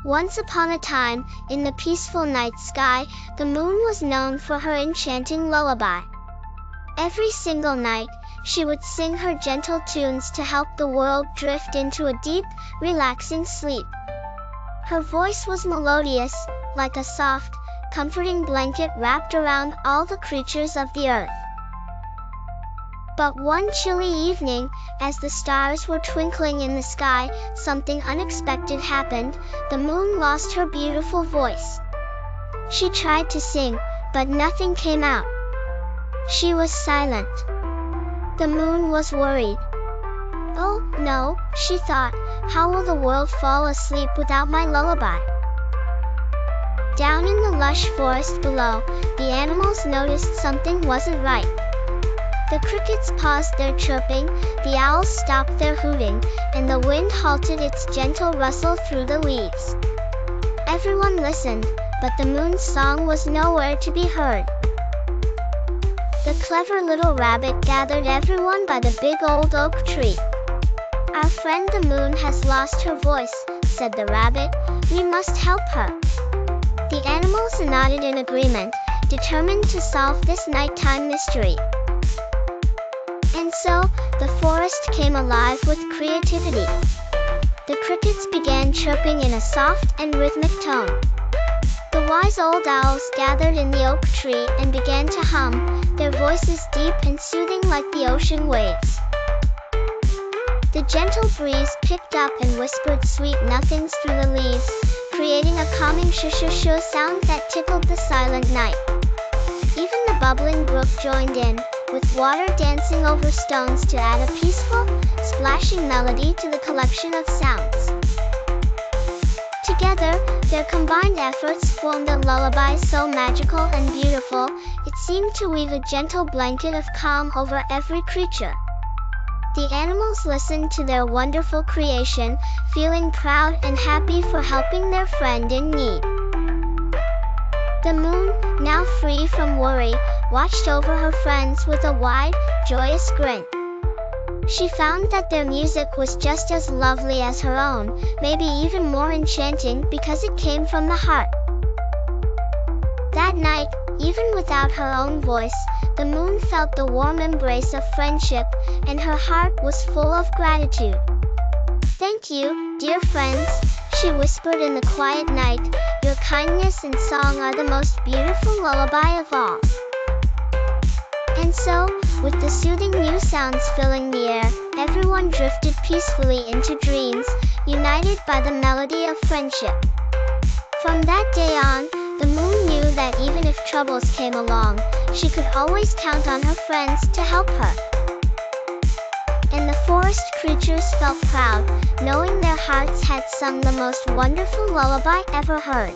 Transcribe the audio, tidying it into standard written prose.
Once upon a time, in the peaceful night sky, the moon was known for her enchanting lullaby. Every single night, she would sing her gentle tunes to help the world drift into a deep, relaxing sleep. Her voice was melodious, like a soft, comforting blanket wrapped around all the creatures of the earth. But one chilly evening, as the stars were twinkling in the sky, something unexpected happened. The moon lost her beautiful voice. She tried to sing, but nothing came out. She was silent. The moon was worried. "Oh, no," she thought, "how will the world fall asleep without my lullaby?" Down in the lush forest below, the animals noticed something wasn't right. The crickets paused their chirping, the owls stopped their hooting, and the wind halted its gentle rustle through the leaves. Everyone listened, but the moon's song was nowhere to be heard. The clever little rabbit gathered everyone by the big old oak tree. "Our friend the moon has lost her voice," said the rabbit. "We must help her." The animals nodded in agreement, determined to solve this nighttime mystery. And so, the forest came alive with creativity. The crickets began chirping in a soft and rhythmic tone. The wise old owls gathered in the oak tree and began to hum, their voices deep and soothing like the ocean waves. The gentle breeze picked up and whispered sweet nothings through the leaves, creating a calming shoo-shoo-shoo sound that tickled the silent night. Even the bubbling brook joined in, with water dancing over stones to add a peaceful, splashing melody to the collection of sounds. Together, their combined efforts formed a lullaby so magical and beautiful, it seemed to weave a gentle blanket of calm over every creature. The animals listened to their wonderful creation, feeling proud and happy for helping their friend in need. The moon, now free from worry, watched over her friends with a wide, joyous grin. She found that their music was just as lovely as her own, maybe even more enchanting because it came from the heart. That night, even without her own voice, the moon felt the warm embrace of friendship, and her heart was full of gratitude. "Thank you, dear friends," she whispered in the quiet night. "Your kindness and song are the most beautiful lullaby of all." And so, with the soothing new sounds filling the air, everyone drifted peacefully into dreams, united by the melody of friendship. From that day on, the moon knew that even if troubles came along, she could always count on her friends to help her. And the forest creatures felt proud, knowing their hearts had sung the most wonderful lullaby ever heard.